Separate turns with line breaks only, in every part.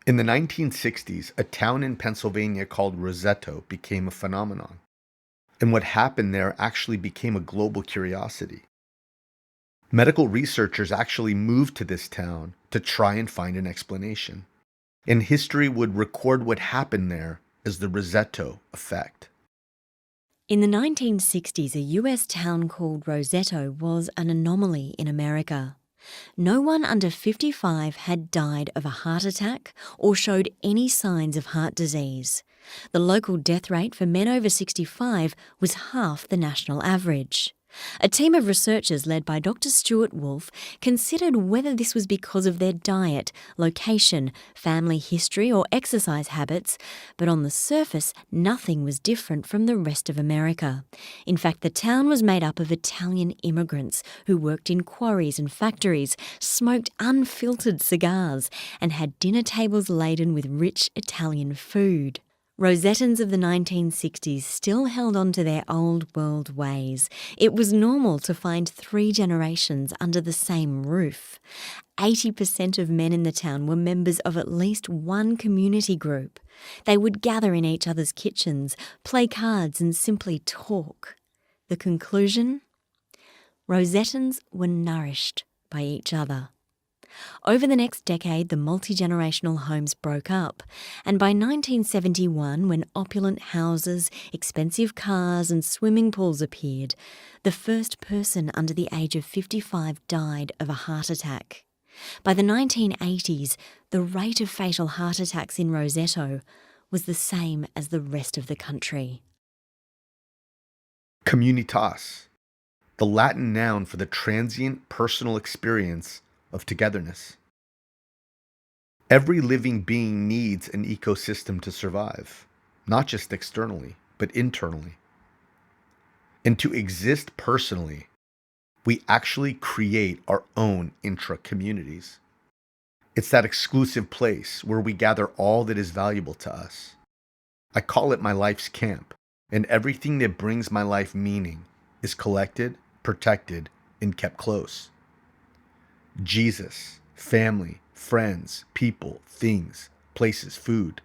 In the 1960s, a town in Pennsylvania called Rosetto became a phenomenon. And what happened there actually became a global curiosity. Medical researchers actually moved to this town to try and find an explanation. And history would record what happened there as the Rosetto effect.
In the 1960s, a US town called Rosetto was an anomaly in America. No one under 55 had died of a heart attack or showed any signs of heart disease. The local death rate for men over 65 was half the national average. A team of researchers led by Dr. Stuart Wolfe considered whether this was because of their diet, location, family history or exercise habits, but on the surface nothing was different from the rest of America. In fact, the town was made up of Italian immigrants who worked in quarries and factories, smoked unfiltered cigars and had dinner tables laden with rich Italian food. Rosettans of the 1960s still held on to their old world ways. It was normal to find 3 generations under the same roof. 80% of men in the town were members of at least one community group. They would gather in each other's kitchens, play cards and simply talk. The conclusion? Rosettans were nourished by each other. Over the next decade, the multi-generational homes broke up, and by 1971, when opulent houses, expensive cars and swimming pools appeared, the first person under the age of 55 died of a heart attack. By the 1980s, the rate of fatal heart attacks in Rosetto was the same as the rest of the country.
Communitas, the Latin noun for the transient personal experience of togetherness. Every living being needs an ecosystem to survive, not just externally, but internally. And to exist personally, we actually create our own intra-communities. It's that exclusive place where we gather all that is valuable to us. I call it my life's camp, and everything that brings my life meaning is collected, protected, and kept close. Jesus, family, friends, people, things, places, food.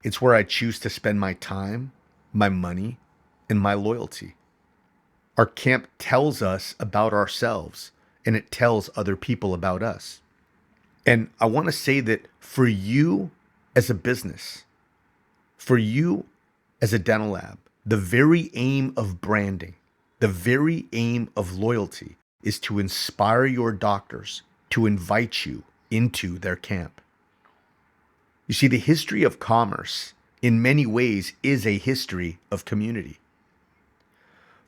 It's where I choose to spend my time, my money, and my loyalty. Our camp tells us about ourselves, and it tells other people about us. And I want to say that for you as a business, for you as a dental lab, the very aim of branding, the very aim of loyalty is to inspire your doctors to invite you into their camp. You see, the history of commerce, in many ways, is a history of community.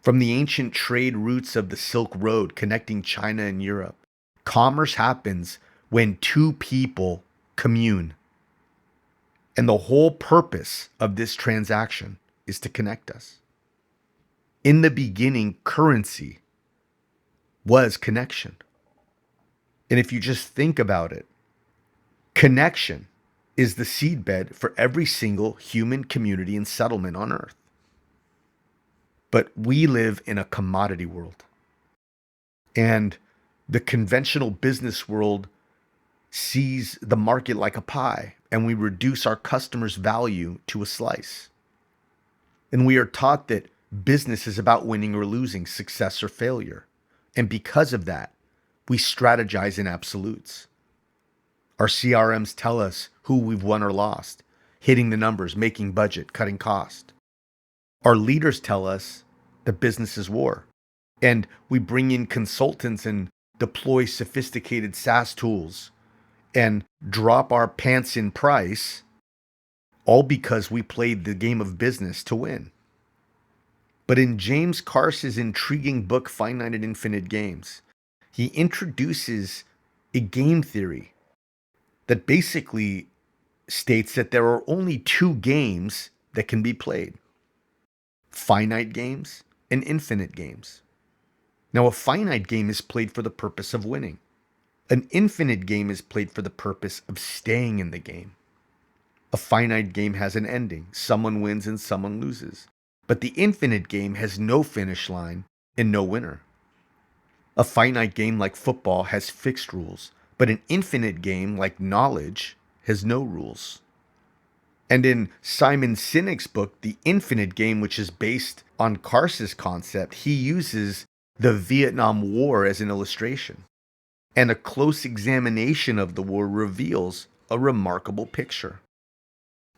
From the ancient trade routes of the Silk Road connecting China and Europe, commerce happens when 2 people commune. And the whole purpose of this transaction is to connect us. In the beginning, currency was connection. And if you just think about it, connection is the seedbed for every single human community and settlement on Earth. But we live in a commodity world. And the conventional business world sees the market like a pie, and we reduce our customers' value to a slice. And we are taught that business is about winning or losing, success or failure. And because of that, we strategize in absolutes. Our CRMs tell us who we've won or lost, hitting the numbers, making budget, cutting cost. Our leaders tell us that business is war. And we bring in consultants and deploy sophisticated SaaS tools and drop our pants in price, all because we played the game of business to win. But in James Carson's intriguing book, Finite and Infinite Games, he introduces a game theory that basically states that there are only 2 games that can be played: finite games and infinite games. Now, a finite game is played for the purpose of winning. An infinite game is played for the purpose of staying in the game. A finite game has an ending. Someone wins and someone loses. But the infinite game has no finish line and no winner. A finite game like football has fixed rules, but an infinite game like knowledge has no rules. And in Simon Sinek's book, The Infinite Game, which is based on Karsa's concept, he uses the Vietnam War as an illustration. And a close examination of the war reveals a remarkable picture.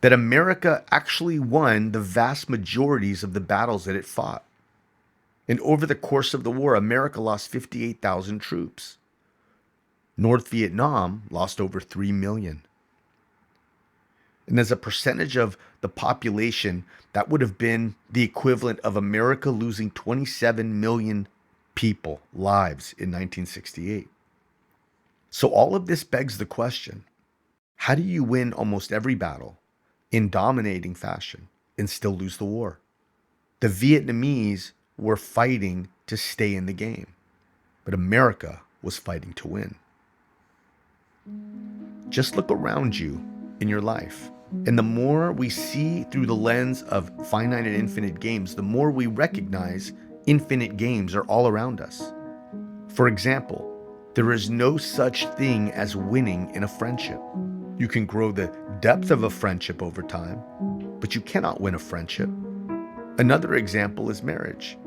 That America actually won the vast majorities of the battles that it fought. And over the course of the war, America lost 58,000 troops. North Vietnam lost over 3 million. And as a percentage of the population, that would have been the equivalent of America losing 27 million people, lives in 1968. So all of this begs the question, how do you win almost every battle in dominating fashion and still lose the war? The Vietnamese were fighting to stay in the game, but America was fighting to win. Just look around you in your life. And the more we see through the lens of finite and infinite games, the more we recognize infinite games are all around us. For example, there is no such thing as winning in a friendship. You can grow the depth of a friendship over time, but you cannot win a friendship. Another example is marriage.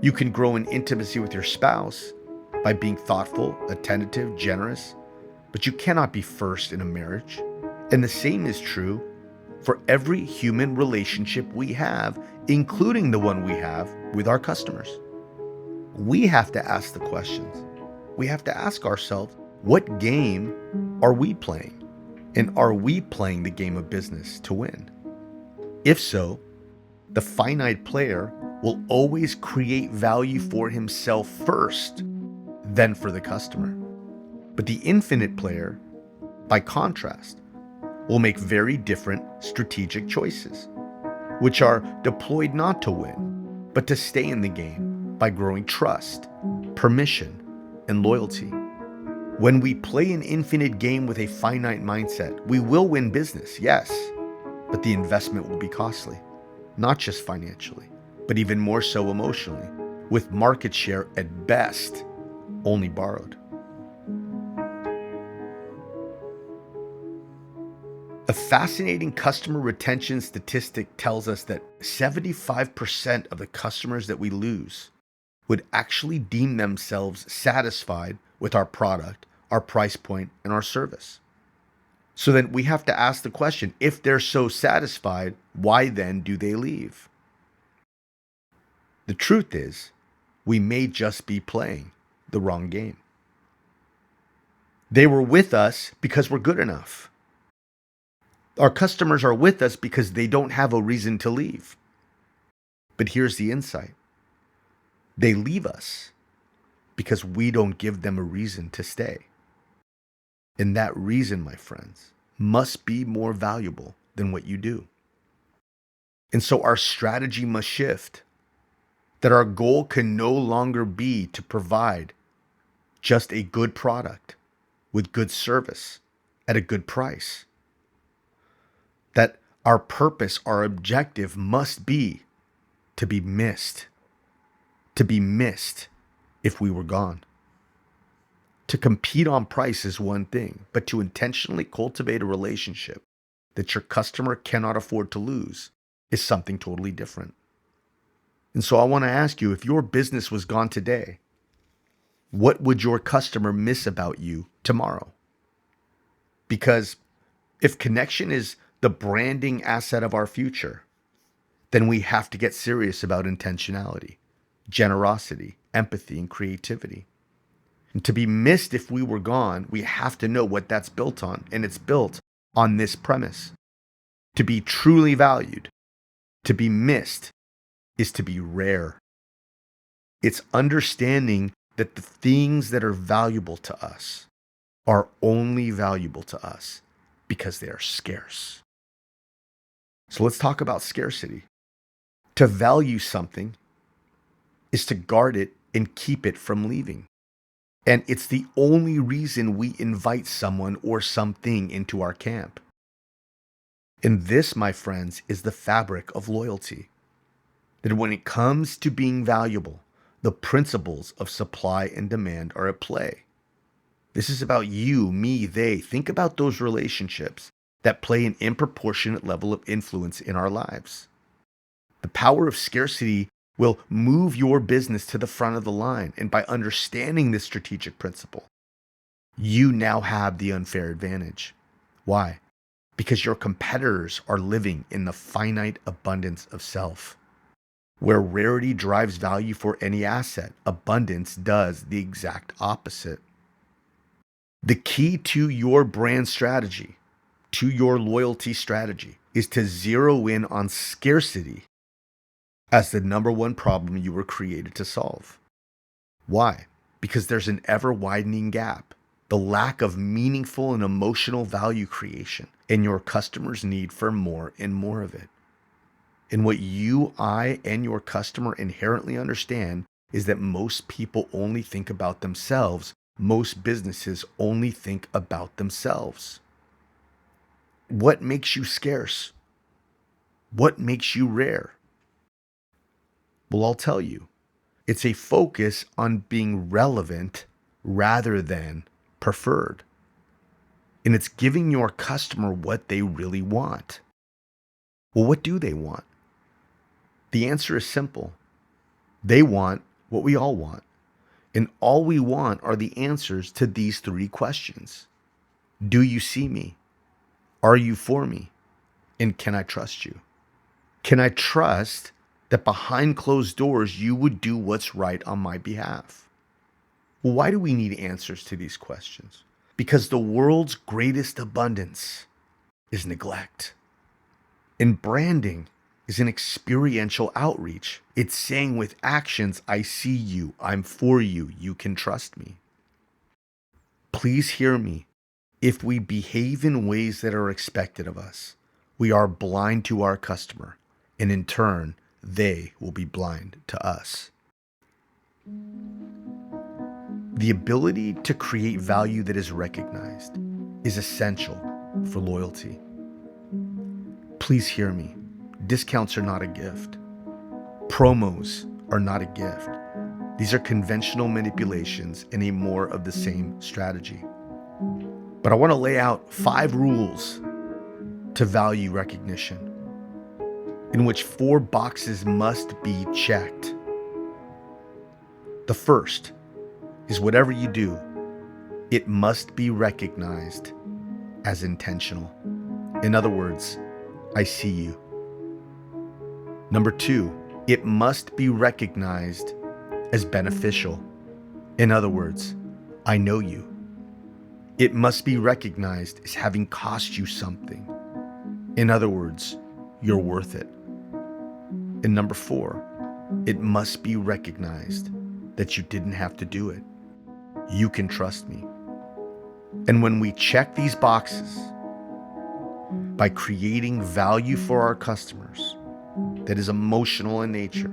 You can grow in intimacy with your spouse by being thoughtful, attentive, generous, but you cannot be first in a marriage. And the same is true for every human relationship we have, including the one we have with our customers. We have to ask the questions. We have to ask ourselves, what game are we playing? And are we playing the game of business to win? If so, the finite player will always create value for himself first, then for the customer. But the infinite player, by contrast, will make very different strategic choices, which are deployed not to win, but to stay in the game by growing trust, permission, and loyalty. When we play an infinite game with a finite mindset, we will win business, yes, but the investment will be costly, not just financially, but even more so emotionally, with market share at best only borrowed. A fascinating customer retention statistic tells us that 75% of the customers that we lose would actually deem themselves satisfied with our product, our price point, and our service. So then we have to ask the question, if they're so satisfied, why then do they leave? The truth is, we may just be playing the wrong game. They were with us because we're good enough. Our customers are with us because they don't have a reason to leave. But here's the insight. They leave us because we don't give them a reason to stay. And that reason, my friends, must be more valuable than what you do. And so our strategy must shift. That our goal can no longer be to provide just a good product with good service at a good price. That our purpose, our objective must be to be missed. To be missed if we were gone. To compete on price is one thing, but to intentionally cultivate a relationship that your customer cannot afford to lose is something totally different. And so I want to ask you, if your business was gone today, what would your customer miss about you tomorrow? Because if connection is the branding asset of our future, then we have to get serious about intentionality, generosity, empathy, and creativity. And to be missed if we were gone, we have to know what that's built on. And it's built on this premise. To be truly valued, to be missed, is to be rare. It's understanding that the things that are valuable to us are only valuable to us because they are scarce. So let's talk about scarcity. To value something is to guard it and keep it from leaving. And it's the only reason we invite someone or something into our camp. And this, my friends, is the fabric of loyalty. That when it comes to being valuable, the principles of supply and demand are at play. This is about you, me, they. Think about those relationships that play an disproportionate level of influence in our lives. The power of scarcity will move your business to the front of the line. And by understanding this strategic principle, you now have the unfair advantage. Why? Because your competitors are living in the finite abundance of self. Where rarity drives value for any asset, abundance does the exact opposite. The key to your brand strategy, to your loyalty strategy, is to zero in on scarcity as the number one problem you were created to solve. Why? Because there's an ever widening gap, the lack of meaningful and emotional value creation, and your customers' need for more and more of it. And what you, I, and your customer inherently understand is that most people only think about themselves. Most businesses only think about themselves. What makes you scarce? What makes you rare? Well, I'll tell you. It's a focus on being relevant rather than preferred. And it's giving your customer what they really want. Well, what do they want? The answer is simple. They want what we all want. And all we want are the answers to these three questions. Do you see me? Are you for me? And can I trust you? Can I trust that behind closed doors, you would do what's right on my behalf? Well, why do we need answers to these questions? Because the world's greatest abundance is neglect. And branding is an experiential outreach. It's saying with actions, I see you, I'm for you, you can trust me. Please hear me. If we behave in ways that are expected of us, we are blind to our customer, and in turn, they will be blind to us. The ability to create value that is recognized is essential for loyalty. Please hear me. Discounts are not a gift. Promos are not a gift. These are conventional manipulations and a more of the same strategy. But I want to lay out 5 rules to value recognition, in which 4 boxes must be checked. The first is whatever you do, it must be recognized as intentional. In other words, I see you. Number 2, it must be recognized as beneficial. In other words, I know you. It must be recognized as having cost you something. In other words, you're worth it. And number 4, it must be recognized that you didn't have to do it. You can trust me. And when we check these boxes by creating value for our customers that is emotional in nature,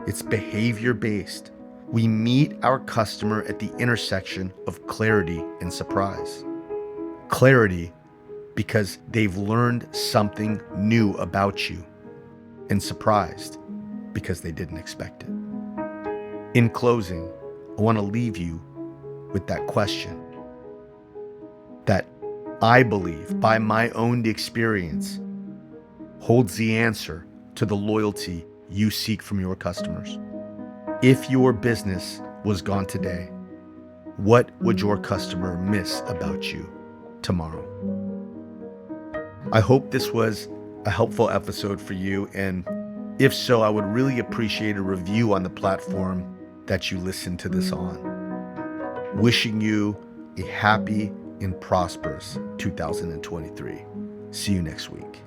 it's behavior based, we meet our customer at the intersection of clarity and surprise. Clarity because they've learned something new about you, and surprised because they didn't expect it. In closing, I want to leave you with that question that I believe, by my own experience, holds the answer to the loyalty you seek from your customers. If your business was gone today, what would your customer miss about you tomorrow? I hope this was a helpful episode for you, and if so, I would really appreciate a review on the platform that you listen to this on. Wishing you a happy and prosperous 2023. See you next week.